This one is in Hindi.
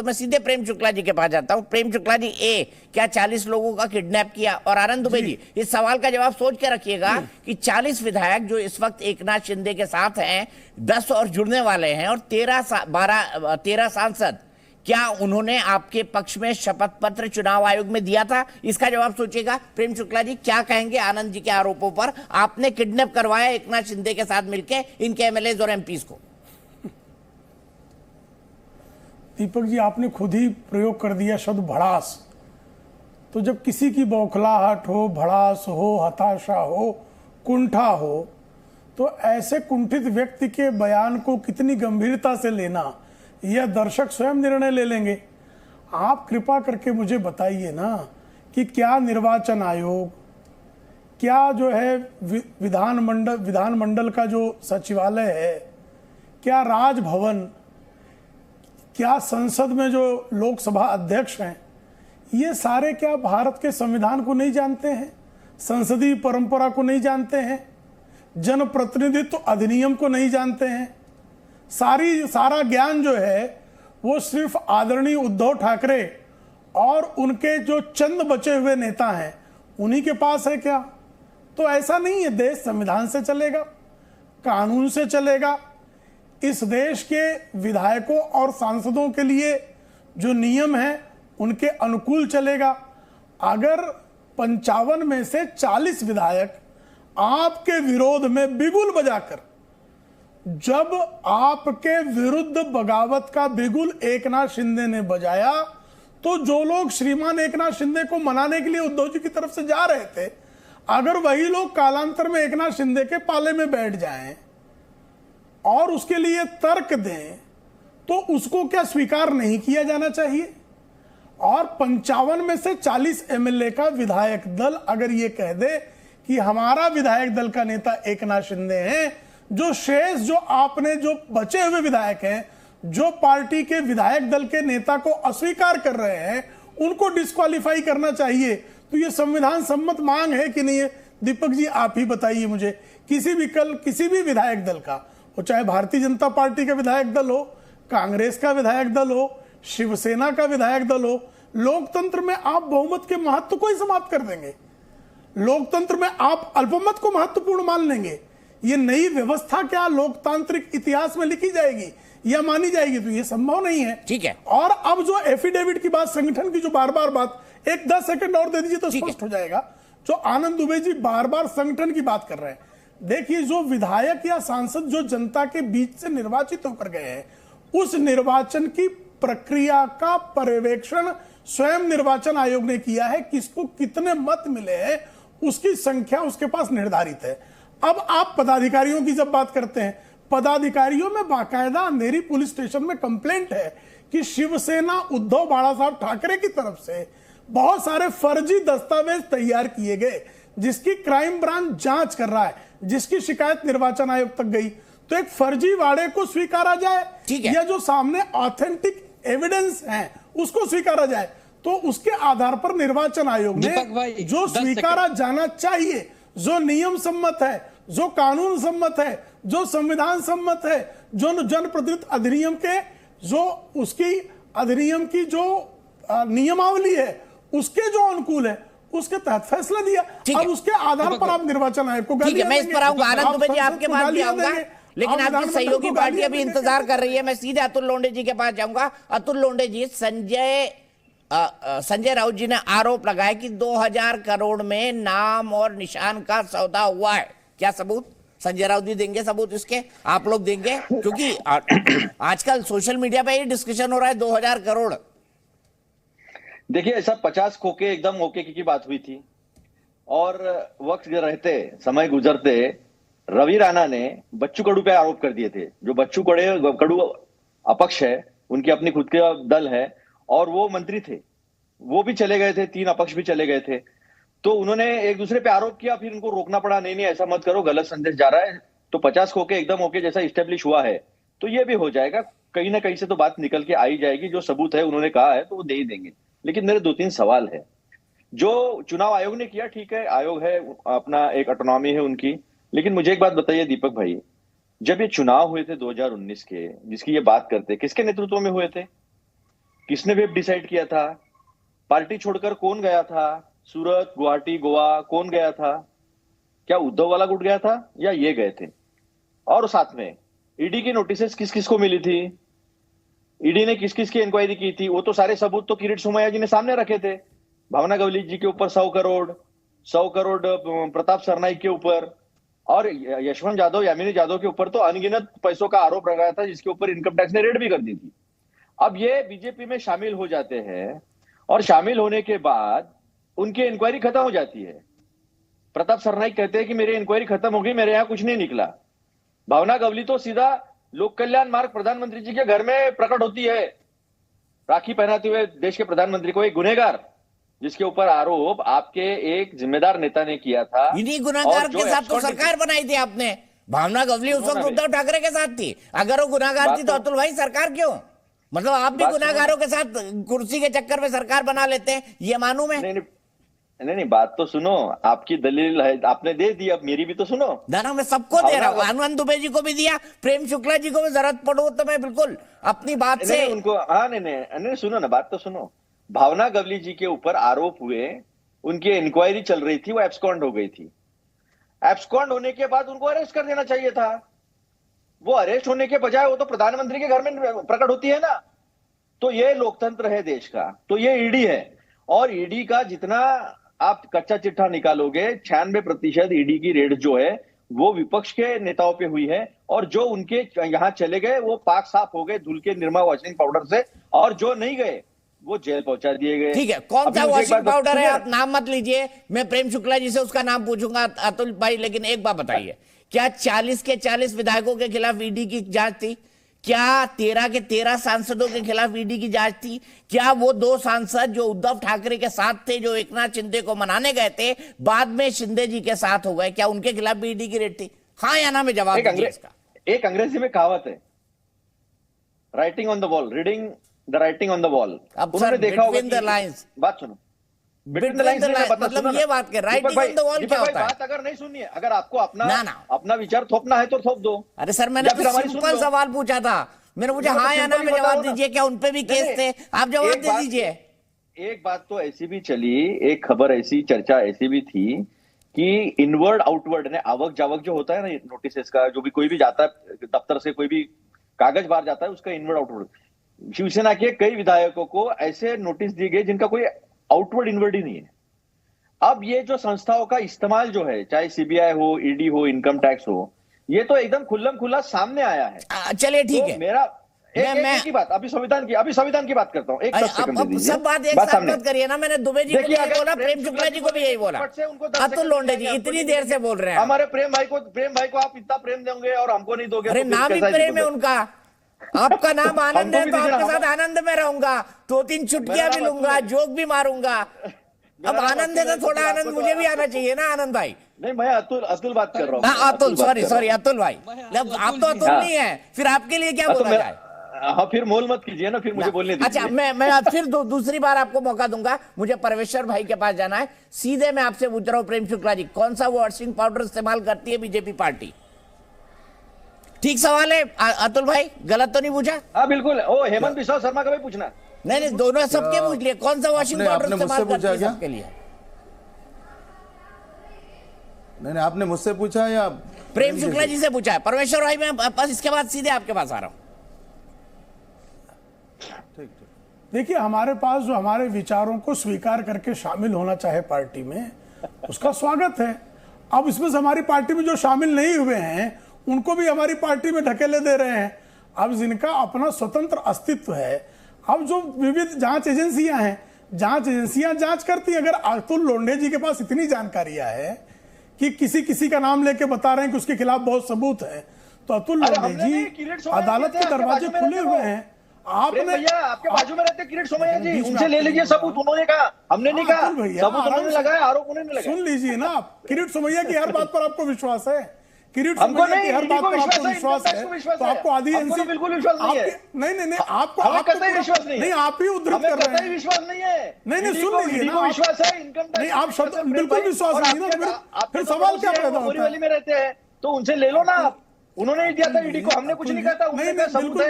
तो मैं सीधे प्रेम शुक्ला जी के पास जाता हूं। प्रेम शुक्ला जी, क्या 40 लोगों का किडनैप किया? और आनंद दुबे जी, इस सवाल का जवाब सोच के रखिएगा कि 40 विधायक जो इस वक्त एकनाथ शिंदे के साथ हैं, 10 और जुड़ने वाले हैं, और 13 सांसद, क्या उन्होंने आपके पक्ष में शपथ पत्र चुनाव आयोग में दिया था? इसका जवाब सोचिएगा। प्रेम शुक्ला जी, क्या कहेंगे आनंद जी के आरोपों पर? आपने किडनैप करवाया एकनाथ शिंदे के साथ मिलकर इनके एमएलए और एमपीज को। दीपक जी, आपने खुद ही प्रयोग कर दिया शब्द भड़ास। तो जब किसी की बौखलाहट हो, भड़ास हो, हताशा हो, कुंठा हो, तो ऐसे कुंठित व्यक्ति के बयान को कितनी गंभीरता से लेना, यह दर्शक स्वयं निर्णय ले लेंगे। आप कृपा करके मुझे बताइए ना कि क्या निर्वाचन आयोग, क्या जो है विधानमंडल का जो सचिवालय है, क्या राजभवन, क्या संसद में जो लोकसभा अध्यक्ष हैं, ये सारे क्या भारत के संविधान को नहीं जानते हैं, संसदीय परंपरा को नहीं जानते हैं, जनप्रतिनिधित्व अधिनियम को नहीं जानते हैं? सारा ज्ञान जो है वो सिर्फ आदरणीय उद्धव ठाकरे और उनके जो चंद बचे हुए नेता हैं उन्हीं के पास है क्या? तो ऐसा नहीं है। देश संविधान से चलेगा, कानून से चलेगा। इस देश के विधायकों और सांसदों के लिए जो नियम है उनके अनुकूल चलेगा। अगर 55 में से 40 विधायक आपके विरोध में बिगुल बजाकर, जब आपके विरुद्ध बगावत का बिगुल एकनाथ शिंदे ने बजाया, तो जो लोग श्रीमान एकनाथ शिंदे को मनाने के लिए उद्धव जी की तरफ से जा रहे थे, अगर वही लोग कालांतर में एकनाथ शिंदे के पाले में बैठ जाएं और उसके लिए तर्क दें, तो उसको क्या स्वीकार नहीं किया जाना चाहिए? और 55 में से 40 एमएलए का विधायक दल अगर ये कह दे कि हमारा विधायक दल का नेता एकनाथ शिंदे हैं, जो शेष जो आपने जो बचे हुए विधायक हैं, जो पार्टी के विधायक दल के नेता को अस्वीकार कर रहे हैं, उनको डिस्क्वालीफाई करना चाहिए, तो ये संविधान सम्मत मांग है कि नहीं है? दीपक जी, आप ही बताइए मुझे। किसी भी विधायक दल का, वो चाहे भारतीय जनता पार्टी का विधायक दल हो, कांग्रेस का विधायक दल हो, शिवसेना का विधायक दल हो, लोकतंत्र में आप बहुमत के महत्व को ही समाप्त कर देंगे। लोकतंत्र में आप अल्पमत को महत्वपूर्ण मान लेंगे। ये नई व्यवस्था क्या लोकतांत्रिक इतिहास में लिखी जाएगी या मानी जाएगी? तो ये संभव नहीं है। ठीक है। और अब जो एफिडेविट की बात, संगठन की जो बार बार बात, एक 10 सेकंड और दे दीजिए तो स्पष्ट हो जाएगा। जो आनंद दुबे जी बार बार संगठन की बात कर रहे हैं, देखिए, जो विधायक या सांसद जो जनता के बीच से निर्वाचित होकर गए हैं, उस निर्वाचन की प्रक्रिया का पर्यवेक्षण स्वयं निर्वाचन आयोग ने किया है। किसको कितने मत मिले हैं उसकी संख्या उसके पास निर्धारित है। अब आप पदाधिकारियों की जब बात करते हैं, पदाधिकारियों में बाकायदा अंधेरी पुलिस स्टेशन में कंप्लेंट है कि शिवसेना उद्धव बाला साहब ठाकरे की तरफ से बहुत सारे फर्जी दस्तावेज तैयार किए गए, जिसकी क्राइम ब्रांच जांच कर रहा है, जिसकी शिकायत निर्वाचन आयोग तक गई। तो एक फर्जी वाड़े को स्वीकारा जाए या जो सामने ऑथेंटिक एविडेंस है उसको स्वीकारा जाए, तो उसके आधार पर निर्वाचन आयोग ने जो स्वीकारा जाना चाहिए, जो नियम सम्मत है, जो कानून सम्मत है, जो संविधान सम्मत है, जो जनप्रतिनिधित्व अधिनियम के जो उसकी अधिनियम की जो नियमावली है उसके जो अनुकूल है, उसके तहत फैसला दिया। अब उसके आधार पर आप निर्वाचन आयोग को गाली मैं इस पर आऊंगा। आनंद दुबे जी, आपके पास भी आऊंगा, लेकिन आपकी सहयोगी पार्टी अभी इंतजार कर रही है। मैं सीधे अतुल लोंढे जी के पास जाऊंगा। अतुल लोंढे जी, संजय राउत जी ने आरोप लगाया कि 2000 करोड़ में नाम और निशान का सौदा हुआ है। क्या सबूत? संजय राउत जी देंगे सबूत इसके? आप लोग देंगे? क्योंकि आजकल सोशल मीडिया पे ये डिस्कशन हो रहा है 2000 करोड़। देखिए, सब 50 खोके एकदम ओके की बात हुई थी, और वक्त रहते, समय गुजरते, रवि राणा ने बच्चू कडू पे आरोप कर दिए थे। जो बच्चू कडू अपक्ष है, उनकी अपनी खुद के दल है, और वो मंत्री थे, वो भी चले गए थे, 3 अपक्ष भी चले गए थे। तो उन्होंने एक दूसरे पे आरोप किया, फिर उनको रोकना पड़ा, नहीं ऐसा मत करो, गलत संदेश जा रहा है। तो 50 खोके एकदम ओके जैसा स्टेब्लिश हुआ है, तो ये भी हो जाएगा। कहीं ना कहीं से तो बात निकल के आ ही जाएगी। जो सबूत है उन्होंने कहा है तो वो दे ही देंगे। लेकिन मेरे 2-3 सवाल है। जो चुनाव आयोग ने किया, ठीक है, आयोग है, अपना एक ऑटोनॉमी है उनकी। लेकिन मुझे एक बात बताइए दीपक भाई, जब ये चुनाव हुए थे 2019 के, जिसकी ये बात करते, किसके नेतृत्व में हुए थे? किसने वेब डिसाइड किया था, पार्टी छोड़कर कौन गया था, सूरत, गुवाहाटी, गोवा कौन गया था, क्या उद्धव वाला गुट गया था या ये गए थे, और साथ में ईडी की नोटिसेस किस किस को मिली थी, ईडी ने किस किस की इंक्वायरी की थी, वो तो सारे सबूत तो किरीट सोमैया जी ने सामने रखे थे। भावना गवली जी के ऊपर 100 करोड़ प्रताप सरनाईक के ऊपर, और यशवंत जाधव, यामिनी जाधव के ऊपर तो अनगिनत पैसों का आरोप लगाया था, जिसके ऊपर इनकम टैक्स ने रेड भी कर दी थी। अब ये बीजेपी में शामिल हो जाते हैं और शामिल होने के बाद उनकी इंक्वायरी खत्म हो जाती है। प्रताप सरनाईक कहते हैं कि मेरी इंक्वायरी खत्म हो गई, मेरे यहां कुछ नहीं निकला। भावना गवली तो सीधा लोक कल्याण मार्ग प्रधानमंत्री जी के घर में प्रकट होती है, राखी पहनाते हुए देश के प्रधानमंत्री को, एक गुनहगार जिसके ऊपर आरोप आपके एक जिम्मेदार नेता ने किया था। इन्हीं गुनाहगार के साथ तो सरकार बनाई थी आपने। भावना गवली उस वक्त उद्धव ठाकरे के साथ थी। अगर वो गुनाहगार थी तो अतुल भाई सरकार क्यों? मतलब आप भी गुनाहगारों के साथ कुर्सी के चक्कर में सरकार बना लेते हैं, ये मालूम है? नहीं, बात तो सुनो, आपकी दलील है, आपने दे दी, अब मेरी भी तो सुनो। ना मैं सबको दे रहा हूँ, आनंद दुबे जी को भी दिया, प्रेम शुक्ला जी को भी, जरूरत पड़ो तो मैं बिल्कुल अपनी बात से उनको, हाँ नहीं सुनो ना, बात तो सुनो। भावना गवली जी के ऊपर आरोप हुए, उनकी इंक्वायरी चल रही थी, वो एब्सकॉन्ड हो गई थी। एब्सकॉन्ड होने के बाद उनको अरेस्ट कर देना चाहिए था। वो अरेस्ट होने के बजाय वो तो प्रधानमंत्री के घर में प्रकट होती है ना। तो ये लोकतंत्र है देश का, तो ये ईडी है, और ईडी का जितना आप कच्चा चिट्ठा निकालोगे, 96% ईडी की रेड जो है वो विपक्ष के नेताओं पे हुई है, और जो उनके यहां चले गए वो पाक साफ हो गए धुल के निरमा वॉशिंग पाउडर से, और जो नहीं गए वो जेल पहुंचा दिए गए। ठीक है, कौन सा वॉशिंग पाउडर है आप नाम मत लीजिए, मैं प्रेम शुक्ला जी से उसका नाम पूछूंगा अतुल भाई। लेकिन एक बात बताइए, क्या 40 के 40 विधायकों के खिलाफ ईडी की जांच थी? क्या 13 के 13 सांसदों के खिलाफ ईडी की जांच थी? क्या वो 2 सांसद जो उद्धव ठाकरे के साथ थे, जो एकनाथ शिंदे को मनाने गए थे, बाद में शिंदे जी के साथ हो गए, क्या उनके खिलाफ भी ईडी की रेड थी? हाँ या ना में जवाब दीजिए इसका। एक अंग्रेजी में कहावत है, writing on the wall, reading the writing on the wall. उन्होंने देखा होगा कि बात सुनो, मतलब ये बात कर, राइटिंग ऑन द वॉल क्या होता है? बात अगर नहीं सुननी है, अगर आपको अपना विचार थोपना है तो थोप दो। अरे सर, मैंने तो सिंपल सवाल पूछा था, मैंने पूछा हाँ या ना में जवाब दीजिए, क्या उनपे भी केस थे? आप जवाब दे दीजिए। एक बात तो ऐसी भी चली, एक खबर ऐसी, चर्चा ऐसी भी थी कि इनवर्ड आउटवर्ड ने आवक जावक जो होता है ना नोटिस का, जो भी कोई भी जाता है दफ्तर से, कोई भी कागज बाहर जाता है, उसका इनवर्ड आउटवर्ड, शिवसेना के कई विधायकों को ऐसे नोटिस दिए गए जिनका कोई आउटवर्ड इनवर्ड ही नहीं है। अब ये जो संस्थाओं का इस्तेमाल जो है, चाहे सीबीआई हो, ईडी हो, इनकम टैक्स हो, ये तो एकदम खुल्लम खुल्ला सामने आया है। चलिए ठीक है, मेरा एक की बात, अभी संविधान की बात करता हूँ। एक सब बात एक साथ मत करिए ना। मैंने दुबे जी को भी यही बोला, प्रेम शुक्ला जी को भी यही बोला, अतुल लोंडे जी इतनी देर से बोल रहे हैं। हमारे प्रेम भाई को आप इतना प्रेम दोगे और हमको नहीं दोगे? अरे नाम ही प्रेम है उनका, आपका नाम आनंद है तो आपके साथ आनंद में रहूंगा, 2-3 चुटकियां भी लूंगा, जोक भी मारूंगा। अब आनंद है तो थोड़ा आनंद मुझे भी आना चाहिए ना आनंद भाई। नहीं, मैं अतुल बात कर रहा हूँ। अतुल, सॉरी अतुल भाई, आप तो अतुल नहीं है, फिर आपके लिए क्या बोला जाए? हाँ, फिर मोल मत कीजिए ना, फिर मुझे बोलने दीजिए। अच्छा, मैं फिर दूसरी बार आपको मौका दूंगा। मुझे परमेश्वर भाई के पास जाना है, सीधे मैं आपसे पूछ रहा हूँ, प्रेम शुक्ला जी, कौन सा वॉशिंग पाउडर इस्तेमाल करती है बीजेपी पार्टी? ठीक सवाल है अतुल भाई, गलत तो नहीं पूछा? हाँ बिल्कुल, ओ हेमंत बिस्वा शर्मा का भी पूछना। नहीं, दोनों सबके पूछ लिए, कौन सा वॉशिंग पाउडर इस्तेमाल करती है सबके लिए? नहीं, आपने मुझसे पूछा या प्रेम शुक्ला जी से पूछा है? परमेश्वर भाई, मैं बस इसके बाद सीधे आपके पास आ रहा हूं। देखिए, हमारे पास जो हमारे विचारों को स्वीकार करके शामिल होना चाहे पार्टी में, उसका स्वागत है। अब इसमें से हमारी पार्टी में जो शामिल नहीं हुए हैं उनको भी हमारी पार्टी में ढकेले दे रहे हैं। अब जिनका अपना स्वतंत्र अस्तित्व है, अब जो विविध जांच एजेंसियां हैं, जांच एजेंसियां जांच करती हैं। अगर अतुल लोंढे जी के पास इतनी जानकारियां है कि किसी का नाम लेके बता रहे हैं कि उसके खिलाफ बहुत सबूत है, तो अतुल लोंढे जी, अदालत के दरवाजे खुले हुए हैं। आपने भैया आपके बाजू में रहते किरीट सोमैया जी, उनसे ले लीजिए सबूत। उन्होंने कहा, हमने नहीं कहा, सबूत उन्होंने लगाया, आरोप उन्होंने लगाया। सुन लीजिए ना, किरीट सोमैया की हर बात पर आपको विश्वास है, किरीट सोमैया की हर बात पर आपको विश्वास है, तो आपको आधी एनसी बिल्कुल विश्वास नहीं है। नहीं, आपको विश्वास नहीं, आप ही उद्धृत कर रहे हैं। विश्वास नहीं है। नहीं, सुन लीजिए ना, विश्वास है, इनकम नहीं, आप शब्द बिल्कुल विश्वास नहीं ना, फिर सवाल क्या पैदा होता है? में रहते हैं तो उनसे ले लो ना आप। उन्होंने दिया था ईडी को, हमने कुछ नहीं कहा था। नहीं, बिल्कुल